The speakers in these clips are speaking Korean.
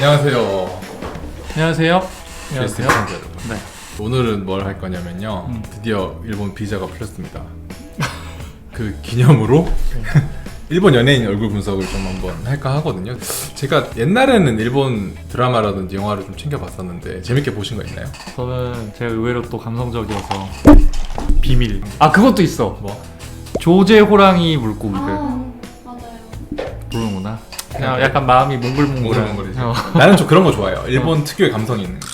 안녕하세요. 안녕하세요. GS 시청자 여러분. 네. 오늘은 뭘 할 거냐면요. 드디어 일본 비자가 풀렸습니다. 그 기념으로 일본 연예인 얼굴 분석을 좀 한번 할까 하거든요. 제가 옛날에는 일본 드라마라든지 영화를 좀 챙겨봤었는데 재밌게 보신 거 있나요? 저는 제가 의외로 또 감성적이어서 비밀. 아 그것도 있어. 뭐? 조제 호랑이 물고기들. 맞아요. 모르는구나. 그냥 약간 마음이 몽글몽글한. 몽글몽글이지. 나는 좀 그런 거 좋아해요. 일본 특유의 감성이 있는 거.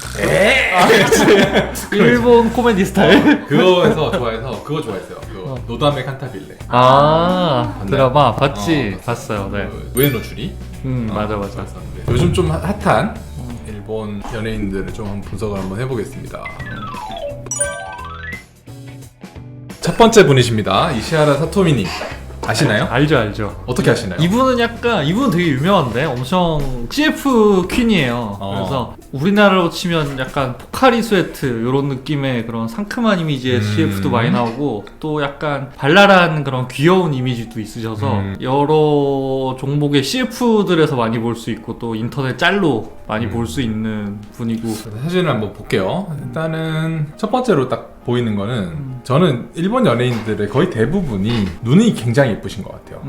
일본 코미디 스타일. 그거에서 좋아해서 그거 좋아했어요. 그 노다메 칸타빌레. 드라마 봤지? 봤어요. 네. 그 우에노 주리. 맞아. 봤었는데 요즘 좀 핫한 일본 연예인들을 좀 한번 분석을 한번 해보겠습니다. 첫 번째 분이십니다. 이시하라 사토미님 아시나요? 알죠. 어떻게 아시나요? 이분은 되게 유명한데 엄청 CF 퀸이에요. 그래서 우리나라로 치면 약간 포카리 스웨트 이런 느낌의 그런 상큼한 이미지의 CF도 많이 나오고 또 약간 발랄한 그런 귀여운 이미지도 있으셔서 여러 종목의 CF들에서 많이 볼 수 있고 또 인터넷 짤로 많이 볼 수 있는 분이고. 사진을 한번 볼게요. 일단은 첫 번째로 딱 보이는 거는 저는 일본 연예인들의 거의 대부분이 눈이 굉장히 예쁘신 것 같아요.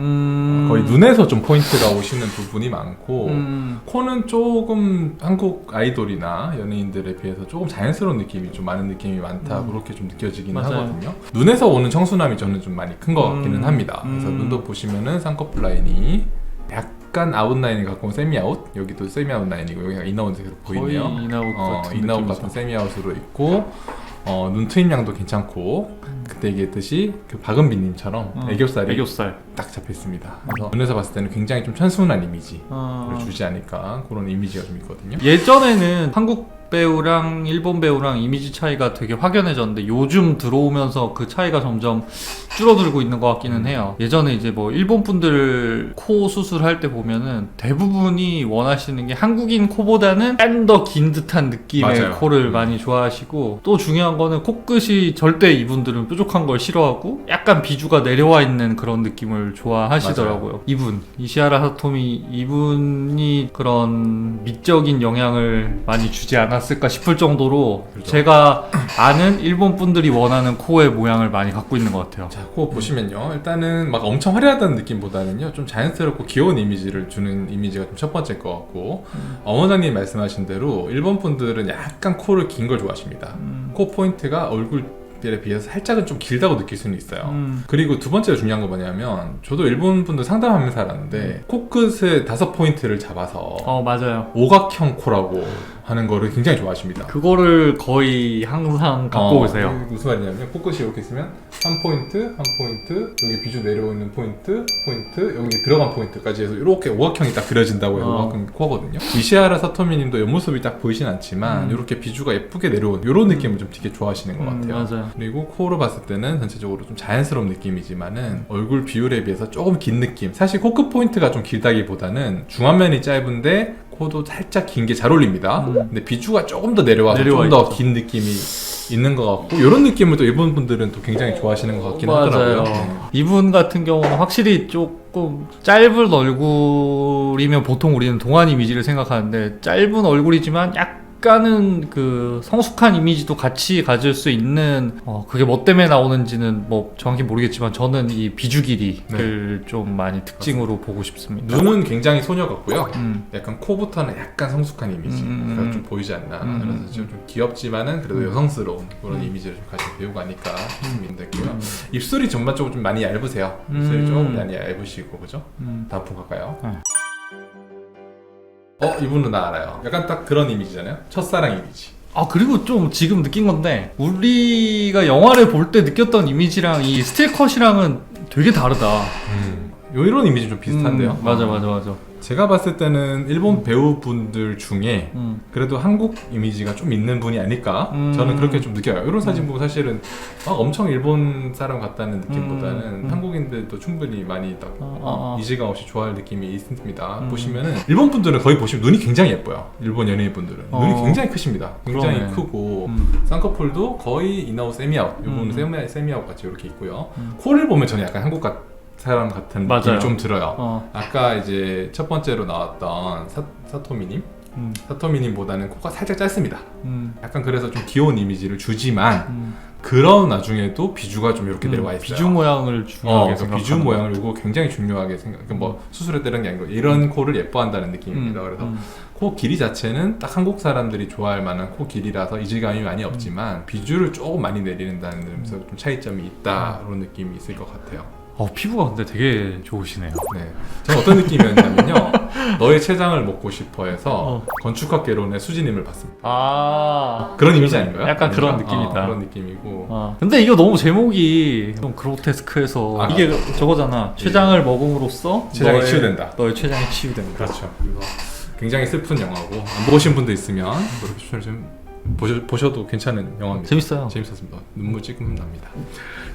거의 눈에서 좀 포인트가 오시는 부분이 많고 코는 조금 한국 아이돌이나 연예인들에 비해서 조금 자연스러운 느낌이 좀 많은 느낌이 많다 그렇게 좀 느껴지기는 맞아요. 하거든요. 눈에서 오는 청순함이 저는 좀 많이 큰 것 같기는 합니다. 그래서 눈도 보시면은 쌍꺼풀 라인이 약간 아웃라인을 갖고 온 세미아웃, 여기도 세미아웃 라인이고 여기가 인아웃으로 보이네요. 거의 인아웃 같은 인아웃 느낌이죠. 같은 세미아웃으로 있고 눈 트임량도 괜찮고 그때 얘기했듯이 그 박은빈님처럼 애교살이 딱 잡혀있습니다. 그래서 눈에서 봤을 때는 굉장히 좀 천순한 이미지를 주지 않을까 그런 이미지가 좀 있거든요. 예전에는 한국 배우랑 일본 배우랑 이미지 차이가 되게 확연해졌는데 요즘 들어오면서 그 차이가 점점 줄어들고 있는 것 같기는 해요. 예전에 이제 뭐 일본 분들 코 수술할 때 보면은 대부분이 원하시는 게 한국인 코보다는 좀 더 긴 듯한 느낌의 맞아요. 코를 많이 좋아하시고 또 중요한 거는 코끝이 절대 이분들은 뾰족한 걸 싫어하고 약간 비주가 내려와 있는 그런 느낌을 좋아하시더라고요. 맞아요. 이분 이시하라 사토미 이분이 그런 미적인 영향을 많이 주지 않았을까 싶을 정도로 그렇죠. 제가 아는 일본 분들이 원하는 코의 모양을 많이 갖고 있는 것 같아요. 자, 코 보시면요. 일단은 막 엄청 화려하다는 느낌보다는요. 좀 자연스럽고 귀여운 이미지를 주는 이미지가 좀 첫 번째일 것 같고 어머나님 말씀하신 대로 일본 분들은 약간 코를 긴 걸 좋아하십니다. 코 포인트가 얼굴에 비해서 살짝은 좀 길다고 느낄 수는 있어요. 그리고 두 번째로 중요한 건 뭐냐면 저도 일본 분들 상담하면서 살았는데 코끝에 5포인트를 잡아서 맞아요. 오각형 코라고 하는 거를 굉장히 좋아하십니다. 그거를 거의 항상 갖고 오세요. 무슨 말이냐면 코끝이 이렇게 있으면 한 포인트, 여기 비주 내려오는 포인트, 여기 들어간 포인트까지 해서 이렇게 오각형이 딱 그려진다고 해서 오각형 코거든요. 이시하라 사토미님도 옆모습이 딱 보이진 않지만 이렇게 비주가 예쁘게 내려오는 이런 느낌을 좀 되게 좋아하시는 것 같아요. 맞아요. 그리고 코로 봤을 때는 전체적으로 좀 자연스러운 느낌이지만은 얼굴 비율에 비해서 조금 긴 느낌. 사실 코끝 포인트가 좀 길다기보다는 중안면이 짧은데 코도 살짝 긴 게 잘 어울립니다. 근데 비주가 조금 더 내려와서 좀 더 긴 느낌이 있는 것 같고 이런 느낌을 또 일본 분들은 또 굉장히 좋아하시는 것 같긴 하더라고요. 이분 같은 경우는 확실히 조금 짧은 얼굴이면 보통 우리는 동안 이미지를 생각하는데 짧은 얼굴이지만 약간은 그 성숙한 이미지도 같이 가질 수 있는 그게 뭐 때문에 나오는지는 뭐 정확히 모르겠지만 저는 이 비주 길이를 좀 많이 특징으로 보고 싶습니다. 눈은 굉장히 소녀 같고요. 약간 코부터는 약간 성숙한 이미지가 좀 보이지 않나. 그래서 좀 귀엽지만은 그래도 여성스러운 그런 이미지를 좀 가진 배우가 아닐까 싶습니다. 입술이 전반적으로 좀 많이 얇으세요. 입술이 조금 많이 얇으시고 그죠? 다음 분 갈까요? 이분은 나 알아요. 약간 딱 그런 이미지잖아요. 첫사랑 이미지. 그리고 좀 지금 느낀 건데 우리가 영화를 볼 때 느꼈던 이미지랑 이 스틸컷이랑은 되게 다르다. 이런 이미지 좀 비슷한데요. 맞아. 제가 봤을 때는 일본 배우분들 중에 그래도 한국 이미지가 좀 있는 분이 아닐까 저는 그렇게 좀 느껴요. 이런 사진 보면 사실은 막 엄청 일본 사람 같다는 느낌보다는 한국인들도 충분히 많이 딱 이질감 없이 좋아할 느낌이 있습니다. 보시면은 일본 분들은 거의 보시면 눈이 굉장히 예뻐요. 일본 연예인 분들은 눈이 굉장히 크십니다. 굉장히 그러네. 크고 쌍꺼풀도 거의 인아웃 세미아웃, 이분은 세미아웃 같이 이렇게 있고요. 코를 보면 저는 약간 한국 사람 같은 느낌이 좀 들어요. 아까 이제 첫 번째로 나왔던 사토미님 사토미님보다는 코가 살짝 짧습니다. 음. 약간 그래서 좀 귀여운 이미지를 주지만 그런 와중에도 비주가 좀 이렇게 내려와 있어요. 비주 모양을 중요하게 생각하는 비주 모양을 요거 굉장히 중요하게 생각. 뭐 수술했다는 게 아니고 이런 코를 예뻐한다는 느낌입니다. 그래서 코 길이 자체는 딱 한국 사람들이 좋아할 만한 코 길이라서 이질감이 많이 없지만 비주를 조금 많이 내리는다는 점에서 좀 차이점이 있다 그런 느낌이 있을 것 같아요. 피부가 근데 되게 좋으시네요. 네, 저는 어떤 느낌이었냐면요. 너의 췌장을 먹고 싶어해서 건축학개론의 수지님을 봤습니다. 그런 이미지 아닌가요? 약간 그런 느낌이다. 그런 느낌이고. 근데 이거 너무 제목이 좀 그로테스크해서 이게 저거잖아. 췌장을 먹음으로써 췌장이 치유된다. 너의 췌장이 치유된다. 그렇죠. 그래서 굉장히 슬픈 영화고 안 보신 분도 있으면 그렇게 추천을 좀 보셔도 괜찮은 영화입니다. 재밌어요. 재밌었습니다. 눈물 찔끔 납니다.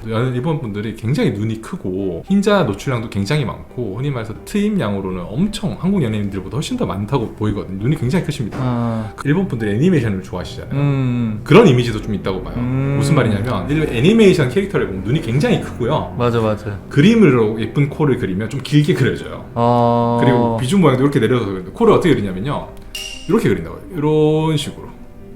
일본 분들이 굉장히 눈이 크고 흰자 노출량도 굉장히 많고 흔히 말해서 트임량으로는 엄청 한국 연예인들보다 훨씬 더 많다고 보이거든요. 눈이 굉장히 크십니다. 일본 분들이 애니메이션을 좋아하시잖아요. 그런 이미지도 좀 있다고 봐요. 무슨 말이냐면 일본 애니메이션 캐릭터를 보면 눈이 굉장히 크고요. 맞아. 그림으로 예쁜 코를 그리면 좀 길게 그려져요. 그리고 비중 모양도 이렇게 내려서 그리는데 코를 어떻게 그리냐면요. 이렇게 그린다고요. 이런 식으로.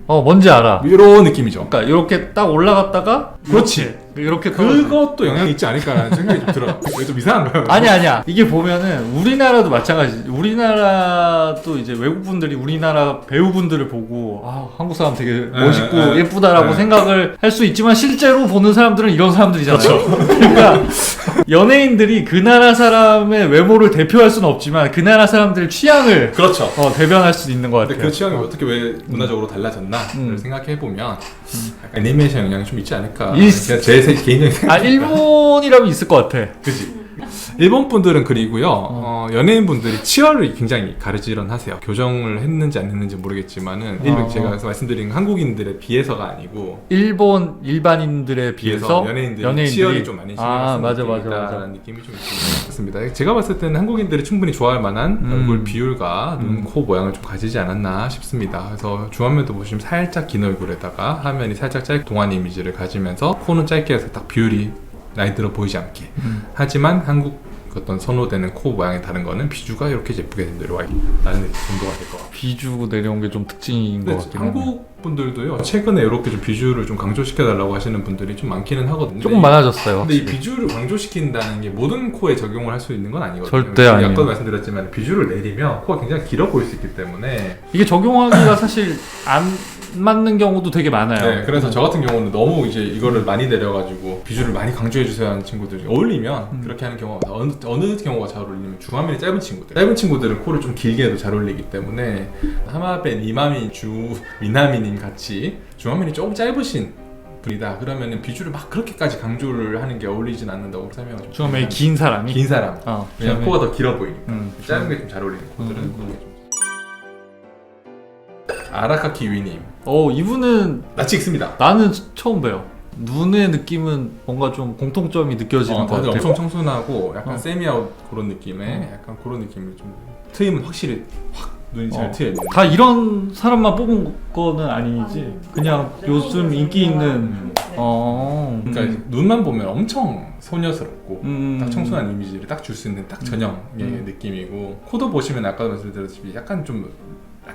뭔지 알아. 이런 느낌이죠. 그러니까 이렇게 딱 올라갔다가 그렇지. 이렇게 그것도 영향이 있지 않을까라는 생각이 좀 들어요. 이게 좀 이상한가요? 아니야. 이게 보면은 우리나라도 마찬가지지. 우리나라도 이제 외국분들이 우리나라 배우분들을 보고 한국 사람 되게 멋있고 예쁘다라고 생각을 할 수 있지만 실제로 보는 사람들은 이런 사람들이잖아요. 그렇죠. 그러니까 연예인들이 그 나라 사람의 외모를 대표할 수는 없지만 그 나라 사람들의 취향을 그렇죠. 대변할 수 있는 것 같아요. 근데 그 취향이 어떻게 왜 문화적으로 달라졌나를 생각해보면 애니메이션 영향이 좀 있지 않을까. 제 개인적인 생각. 일본이라면 있을 것 같아. 그지. 일본 분들은 그리고요 연예인분들이 치열을 굉장히 가르지런하세요. 교정을 했는지 안 했는지 모르겠지만은 제가 말씀드린 한국인들에 비해서가 아니고 일본 일반인들에 비해서 연예인들이 치열이 좀 많이 신경 맞아. 느낌이 좀 있습니다. 제가 봤을 때는 한국인들이 충분히 좋아할 만한 얼굴 비율과 눈, 코 모양을 좀 가지지 않았나 싶습니다. 그래서 중안면도 보시면 살짝 긴 얼굴에다가 하면이 살짝 짧은 동안 이미지를 가지면서 코는 짧게 해서 딱 비율이 나이 들어 보이지 않게. 하지만 한국 어떤 선호되는 코 모양이 다른 거는 비주가 이렇게 예쁘게 내려와 있다는 정도가 될 것 같아요. 비주 내려온 게 좀 특징인 것 같긴 해요. 한국 분들도요 최근에 이렇게 좀 비주를 좀 강조시켜 달라고 하시는 분들이 좀 많기는 하거든요. 조금 많아졌어요. 근데 이 비주를 강조시킨다는 게 모든 코에 적용을 할 수 있는 건 아니거든요. 절대 아니에요. 아까도 말씀드렸지만 비주를 내리면 코가 굉장히 길어 보일 수 있기 때문에 이게 적용하기가 사실 안 맞는 경우도 되게 많아요. 네, 그래서 저 같은 경우는 너무 이제 이거를 많이 내려가지고 비주를 많이 강조해 주세요 하는 친구들이 어울리면 그렇게 하는 경우가 어느 경우가 잘 어울리면 중화면이 짧은 친구들은 코를 좀 길게 해도 잘 어울리기 때문에 하마벤 이마민 미나미님 같이 중화면이 조금 짧으신 분이다 그러면은 비주를 막 그렇게까지 강조를 하는 게 어울리진 않는다고 설명을 중화면이 긴 사람 왜냐면 코가 더 길어 보이니까 짧은 게 좀 잘 어울리는 코들은 그런 게 좀 아라카키 위님. 이분은 낯이 익습니다. 나는 처음 봬요. 눈의 느낌은 뭔가 좀 공통점이 느껴지는 것 같아요. 엄청 청순하고 약간 세미아웃 그런 느낌의 약간 그런 느낌이 좀 트임은 확실히 확 눈이 잘 트여 있는. 다 이런 사람만 뽑은 거는 아니지. 그냥 요즘 인기 있는. 그러니까 눈만 보면 엄청 소녀스럽고 딱 청순한 이미지를 딱 줄 수 있는 딱 전형의 느낌이고 코도 보시면 아까 말씀드렸다시피 약간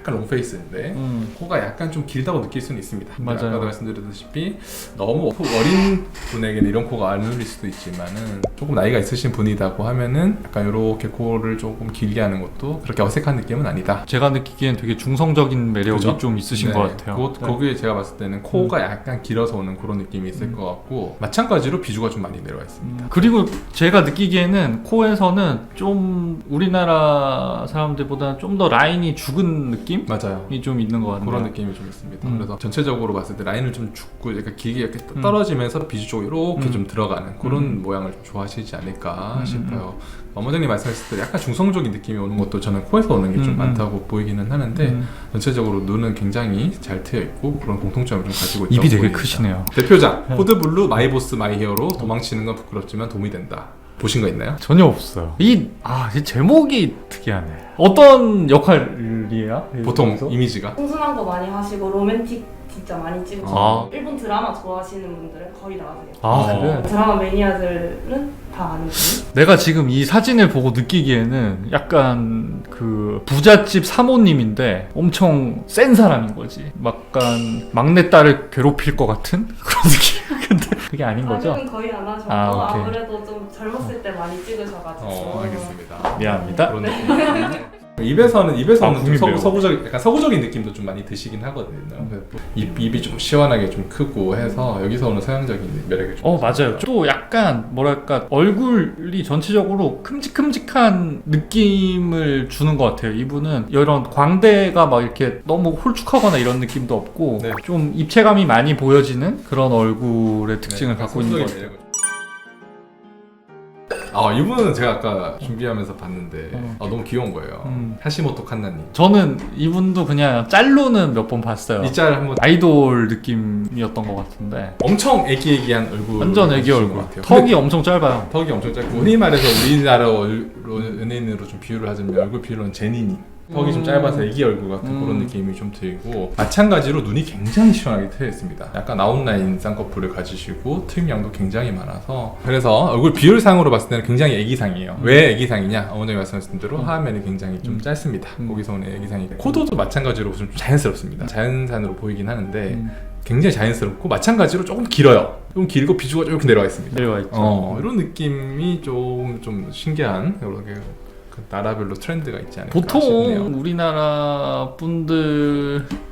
롱페이스인데 코가 약간 좀 길다고 느낄 수는 있습니다. 맞아요. 아까도 말씀드렸다시피 너무 어린 분에게는 이런 코가 안 어울릴 수도 있지만은 조금 나이가 있으신 분이다고 하면은 약간 이렇게 코를 조금 길게 하는 것도 그렇게 어색한 느낌은 아니다. 제가 느끼기엔 되게 중성적인 매력이 그죠? 좀 있으신 것 같아요. 거기에 제가 봤을 때는 코가 약간 길어서 오는 그런 느낌이 있을 것 같고 마찬가지로 비주가 좀 많이 내려와 있습니다. 그리고 제가 느끼기에는 코에서는 좀 우리나라 사람들보다는 좀 더 라인이 죽은 느낌? 맞아요. 이 좀 있는 것 같아요. 그런 느낌이 좀 있습니다. 그래서 전체적으로 봤을 때 라인을 좀 죽고 약간 길게 이렇게 떨어지면서 비주 쪽으로 이렇게 좀 들어가는 그런 모양을 좀 좋아하시지 않을까 싶어요. 어머님이 말씀하셨을 때 약간 중성적인 느낌이 오는 것도 저는 코에서 오는 게 좀 많다고 보이기는 하는데 전체적으로 눈은 굉장히 잘 트여 있고 그런 공통점을 좀 가지고 있다고 입이 되게 보입니다. 크시네요. 대표작 코드 블루 마이 보스 마이 히어로 도망치는 건 부끄럽지만 도움이 된다. 보신 거 있나요? 전혀 없어요. 이 제목이 특이하네. 어떤 역할이에요? 보통 여기서? 이미지가 청순한 거 많이 하시고 로맨틱 진짜 많이 찍으시고 아. 일본 드라마 좋아하시는 분들은 거의 다 아세요. 그래? 드라마 매니아들은 다 아는 분. 내가 지금 이 사진을 보고 느끼기에는 약간 그 부잣집 사모님인데 엄청 센 사람인 거지. 약간 막내딸을 괴롭힐 것 같은 그런 느낌. 근데 그게 아닌 거죠? 아직은 거의 안 하셨고 오케이. 아무래도 좀 젊었을 때 많이 찍으셔가지고. 알겠습니다. 미안합니다. 그런 느낌. 입에서는 좀 국민 서구적인 약간 서구적인 느낌도 좀 많이 드시긴 하거든요. 입이 좀 시원하게 좀 크고 해서 여기서 오는 서양적인 매력이 좀 맞아요. 또 약간 뭐랄까 얼굴이 전체적으로 큼직큼직한 느낌을 주는 것 같아요. 이분은 이런 광대가 막 이렇게 너무 홀쭉하거나 이런 느낌도 없고 네. 좀 입체감이 많이 보여지는 그런 얼굴의 특징을 네, 갖고 있는 것 서구적인 같아요. 매력을 이분은 제가 아까 준비하면서 봤는데 너무 귀여운 거예요. 하시모토 칸나님. 저는 이분도 그냥 짤로는 몇 번 봤어요. 이 짤 한번 아이돌 느낌이었던 것 같은데 엄청 애기애기한 얼굴 완전 애기 얼굴. 턱이 엄청 짧아요. 턱이 엄청 짧고 흔히 말해서 우리나라 연예인으로 좀 비유를 하자면 얼굴 비유로는 제니니 턱이 좀 짧아서 애기 얼굴 같은 그런 느낌이 좀 들고 마찬가지로 눈이 굉장히 시원하게 트여 있습니다. 약간 아웃라인 쌍꺼풀을 가지시고 트임량도 굉장히 많아서 그래서 얼굴 비율상으로 봤을 때는 굉장히 애기상이에요. 왜 애기상이냐? 어머니 말씀하신 대로 하안면이 굉장히 좀 짧습니다. 거기서 오는 애기상이 코도도 마찬가지로 좀 자연스럽습니다. 자연산으로 보이긴 하는데 굉장히 자연스럽고 마찬가지로 조금 길어요. 좀 길고 비주가 이렇게 내려와 있습니다. 내려와 있죠. 이런 느낌이 좀 신기한 이렇게 나라별로 트렌드가 있지 않을까 보통 싶네요. 우리나라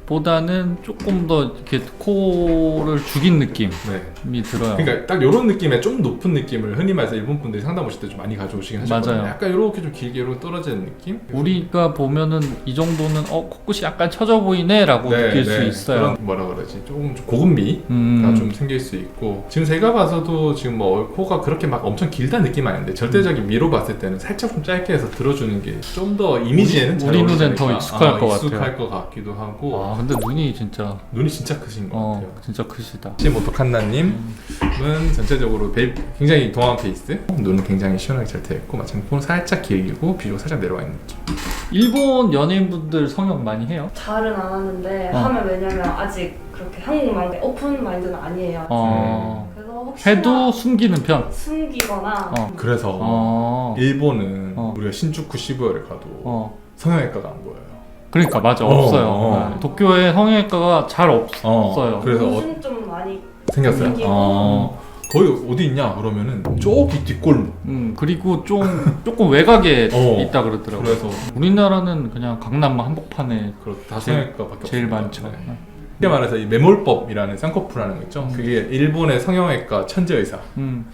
분들보다는 조금 더 이렇게 코를 죽인 느낌이 네. 들어요. 그러니까 딱 이런 느낌의 좀 높은 느낌을 흔히 말해서 일본 분들이 상담 오실 때 좀 많이 가져오시긴 하셨거든요. 맞아요. 약간 이렇게 좀 길게 이렇게 떨어지는 느낌? 우리가 보면은 이 정도는 코끝이 약간 처져 보이네라고 느낄 수 있어요. 그런 뭐라 그러지? 조금 고급미가 좀 생길 수 있고 지금 제가 봐서도 지금 뭐 코가 그렇게 막 엄청 길다는 느낌 아닌데 절대적인 미로 봤을 때는 살짝 좀 짧게 해서 들어주는 게 좀 더 이미지에는 잘 우리 눈엔 어울리지 더 않을까? 익숙할 것 같아요. 익숙할 것 같기도 하고 근데 눈이 진짜 눈이 진짜 크신 것 같아요. 진짜 크시다. 하시모토 칸나님은 전체적으로 굉장히 동안 페이스, 눈은 굉장히 시원하게 잘 되어 있고 마찬가지로 코는 살짝 길고 비주가 살짝 내려와 있는 느낌. 일본 연예인분들 성형 많이 해요? 잘은 안 하는데 하면 왜냐면 아직 그렇게 한국만의 오픈 마인드는 아니에요. 그래서 혹시나 해도 숨기는 편. 숨기거나 그래서 일본은 우리가 신주쿠 시부야를 가도 성형외과가 안 보여요. 그러니까 맞아 없어요. 네. 도쿄에 성형외과가 잘 없어요. 그래서 요즘 좀 많이 생겼어요. 생기고. 거기 어디 있냐 그러면은 저기 뒷골목. 그리고 조금 외곽에 있다 그러더라고요. 그래서 우리나라는 그냥 강남 한복판에 다 성형외과밖에 제일 없습니다. 많죠. 네. 쉽게 말해서 이 매몰법이라는 쌍꺼풀이라는 거 있죠. 그게 일본의 성형외과 천재 의사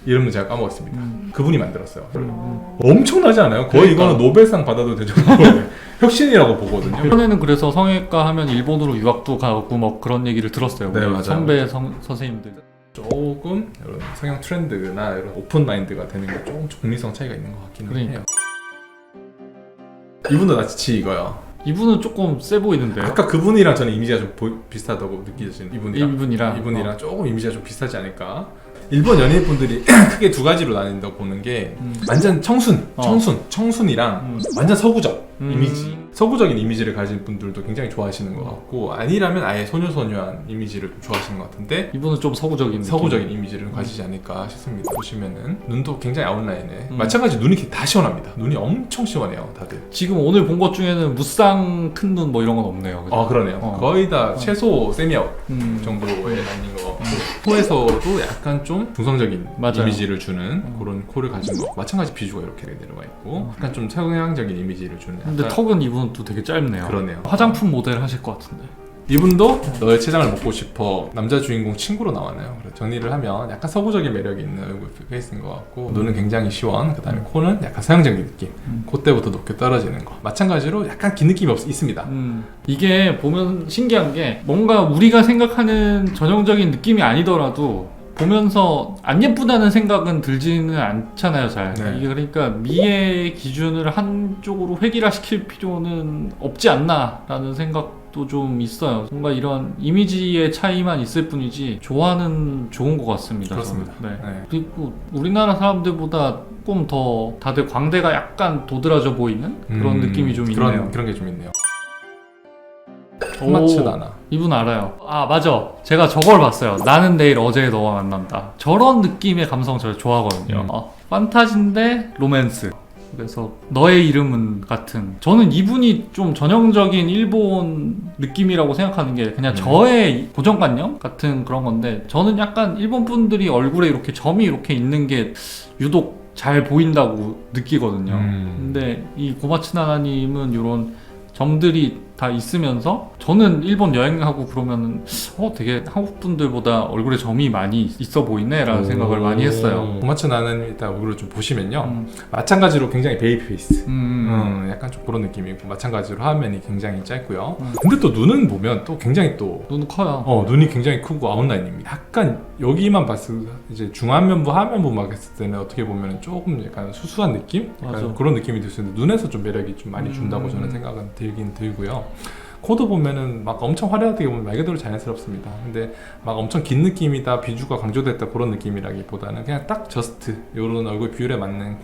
이름은 제가 까먹었습니다. 그분이 만들었어요. 엄청나지 않아요? 거의 그러니까. 이거는 노벨상 받아도 될 정도로 혁신이라고 보거든요. 이번에는 그래서 성형외과 하면 일본으로 유학도 가고 뭐 그런 얘기를 들었어요. 네, 우리 맞아요. 선배 선생님들. 조금 이런 성형 트렌드나 이런 오픈 마인드가 되는 게 조금 적미성 차이가 있는 것 같긴 해요. 이분도 나치 이거요. 이분은 조금 세 보이는데요. 아까 그분이랑 저는 이미지가 좀 비슷하다고 느끼시는 이분이랑 조금 조금 이미지가 좀 비슷하지 않을까. 일본 연예인분들이 크게 두 가지로 나뉜다고 보는 게 완전 청순이랑 완전 서구적 이미지, 서구적인 이미지를 가진 분들도 굉장히 좋아하시는 것 같고 아니라면 아예 소녀소녀한 이미지를 좀 좋아하시는 것 같은데 이분은 좀 서구적인 이미지를 가지지 않을까 싶습니다. 보시면은 눈도 굉장히 아웃라인에 마찬가지 눈이 다 시원합니다. 눈이 엄청 시원해요, 다들. 지금 오늘 본 것 중에는 무쌍 큰 눈 뭐 이런 건 없네요. 그죠? 그러네요. 거의 다 최소 세미아웃 정도의 라인인 것 같고 코에서도 약간 좀 중성적인 맞아요. 이미지를 주는 그런 코를 가진 거. 마찬가지 비주가 이렇게 내려와 있고 약간 좀 서양적인 이미지를 주는. 근데 턱은 이분은 또 되게 짧네요. 그러네요. 화장품 모델 하실 것 같은데. 이분도 너의 췌장을 먹고 싶어 남자 주인공 친구로 나왔네요. 그래서 정리를 하면 약간 서구적인 매력이 있는 얼굴 페이스인 것 같고 눈은 굉장히 시원. 그다음에 코는 약간 서양적인 느낌. 콧대부터 높게 떨어지는 거. 마찬가지로 약간 긴 느낌이 있습니다. 이게 보면 신기한 게 뭔가 우리가 생각하는 전형적인 느낌이 아니더라도 보면서 안 예쁘다는 생각은 들지는 않잖아요, 잘. 네. 이게 그러니까 미의 기준을 한쪽으로 획일화시킬 필요는 없지 않나라는 생각도 좀 있어요. 뭔가 이런 이미지의 차이만 있을 뿐이지 조화는 좋은 것 같습니다. 그렇습니다. 저는. 네. 네. 그리고 우리나라 사람들보다 조금 더 다들 광대가 약간 도드라져 보이는 그런 느낌이 좀 있네요. 그런 게 좀 있네요. 오, 코마츠 나나. 이분 알아요. 아 맞아. 제가 저걸 봤어요. 나는 내일 어제의 너와 만난다. 저런 느낌의 감성 저 좋아하거든요. 판타지인데 로맨스. 그래서 너의 이름은 같은, 저는 이분이 좀 전형적인 일본 느낌이라고 생각하는 게 그냥 저의 고정관념 같은 그런 건데, 저는 약간 일본 분들이 얼굴에 이렇게 점이 이렇게 있는 게 유독 잘 보인다고 느끼거든요. 근데 이 고마츠 나나님은 이런 점들이 다 있으면서, 저는 일본 여행하고 그러면은 되게 한국 분들보다 얼굴에 점이 많이 있어 보이네 라는 생각을 많이 했어요. 고마츠 나나님 일단 얼굴을 좀 보시면요, 마찬가지로 굉장히 베이비 페이스, 약간 좀 그런 느낌이고, 마찬가지로 하면이 굉장히 짧고요. 근데 또 눈은 보면 또 굉장히 또 눈은 커요. 눈이 굉장히 크고 아웃라인입니다. 약간 여기만 봤을 때 이제 중안면부 하면부만 했을 때는 어떻게 보면 조금 약간 수수한 느낌? 맞아. 약간 그런 느낌이 들 수 있는데, 눈에서 좀 매력이 좀 많이 준다고 저는 생각은 들긴 들고요. 코도 보면은 막 엄청 화려하게 보면 말 그대로 자연스럽습니다. 근데 막 엄청 긴 느낌이다, 비주가 강조됐다 그런 느낌이라기보다는 그냥 딱 저스트 요런 얼굴 비율에 맞는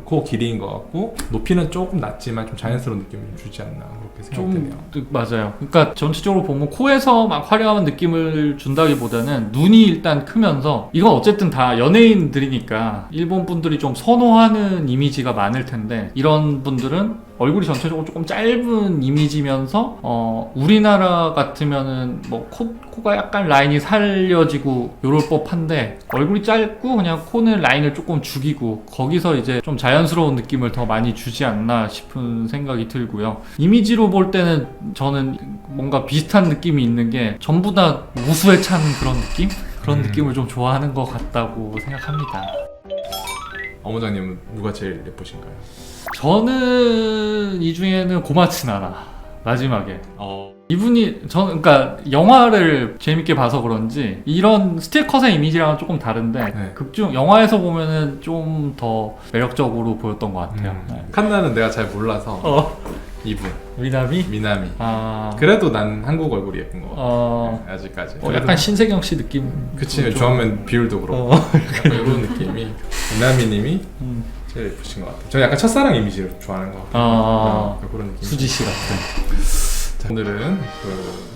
코 길이인 것 같고, 높이는 조금 낮지만 좀 자연스러운 느낌을 주지 않나 그렇게 생각되네요. 맞아요. 그러니까 전체적으로 보면 코에서 막 화려한 느낌을 준다기보다는 눈이 일단 크면서, 이건 어쨌든 다 연예인들이니까 일본 분들이 좀 선호하는 이미지가 많을 텐데, 이런 분들은 얼굴이 전체적으로 조금 짧은 이미지면서 우리나라 같으면은 뭐 코가 약간 라인이 살려지고 요럴 법한데, 얼굴이 짧고 그냥 코는 라인을 조금 죽이고 거기서 이제 좀 자연스러운 느낌을 더 많이 주지 않나 싶은 생각이 들고요. 이미지로 볼 때는 저는 뭔가 비슷한 느낌이 있는 게, 전부 다 우수에 찬 그런 느낌? 그런 느낌을 좀 좋아하는 것 같다고 생각합니다. 어머장님은 누가 제일 예쁘신가요? 저는 이 중에는 고마츠 나나, 마지막에. 이분이, 저는 그러니까 영화를 재밌게 봐서 그런지 이런 스틸컷의 이미지랑은 조금 다른데, 네. 영화에서 보면은 좀 더 매력적으로 보였던 것 같아요. 네. 칸나는 내가 잘 몰라서 이분 미나미? 미나미. 아, 그래도 난 한국 얼굴이 예쁜 것 같아. 네, 아직까지. 약간 신세경 씨 느낌. 그치, 중안면 비율도 그렇고 약간 이런 느낌이. 미나미님이 제일 예쁘신 것 같아요. 저는 약간 첫사랑 이미지를 좋아하는 것 같아요. 그런 느낌. 수지 씨 같은. 자, 오늘은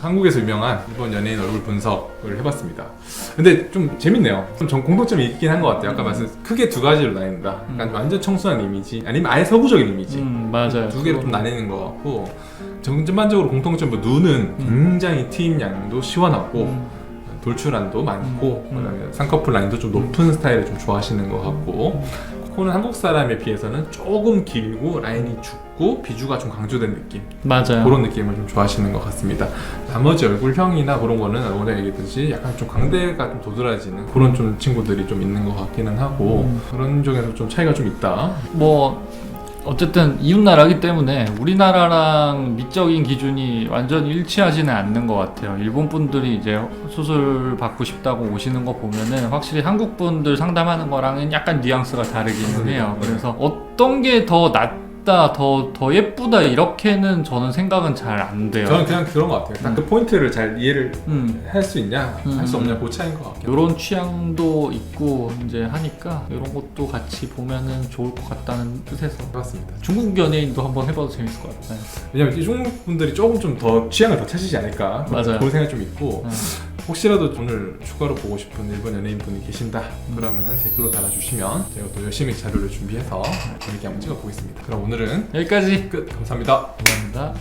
한국에서 유명한 일본 연예인 얼굴 분석을 해봤습니다. 근데 좀 재밌네요. 좀 공통점이 있긴 한 것 같아요. 아까 말씀 크게 두 가지로 나뉜다. 약간 완전 청순한 이미지, 아니면 아예 서구적인 이미지. 맞아요. 두 개로 좀 나뉘는 것 같고, 전반적으로 공통점은 눈은 굉장히 트임 양도 시원하고 돌출안도 많고, 그다음에 쌍꺼풀 라인도 좀 높은 스타일을 좀 좋아하시는 것 같고, 코는 한국 사람에 비해서는 조금 길고 라인이 죽고 비주가 좀 강조된 느낌, 맞아요. 그런 느낌을 좀 좋아하시는 것 같습니다. 나머지 얼굴형이나 그런 거는 오늘 얘기했듯이 약간 좀 광대가 좀 도드라지는 그런 좀 친구들이 좀 있는 것 같기는 하고, 그런 쪽에서 좀 차이가 좀 있다. 뭐 어쨌든 이웃나라기 때문에 우리나라랑 미적인 기준이 완전히 일치하지는 않는 것 같아요. 일본 분들이 이제 수술 받고 싶다고 오시는 거 보면은 확실히 한국 분들 상담하는 거랑은 약간 뉘앙스가 다르기는 해요. 그래서 어떤 게 더 낫다, 더 예쁘다 이렇게는 저는 생각은 잘 안 돼요. 저는 그냥 그런 것 같아요. 딱 그 포인트를 잘 이해를 할 수 있냐, 할 수 없냐, 그 차이인 것 같아요. 이런 취향도 있고 이제 하니까 이런 것도 같이 보면은 좋을 것 같다는 뜻에서. 맞습니다. 중국 연예인도 한번 해봐도 재밌을 것 같아요. 왜냐면 이 중국 분들이 조금 좀 더 취향을 더 찾으시지 않을까, 맞아요. 그런 생각이 좀 있고, 혹시라도 오늘 추가로 보고 싶은 일본 연예인 분이 계신다 그러면 댓글로 달아주시면 제가 또 열심히 자료를 준비해서 재밌게 한번 찍어보겠습니다. 그럼 오늘은 여기까지. 끝. 감사합니다. 감사합니다.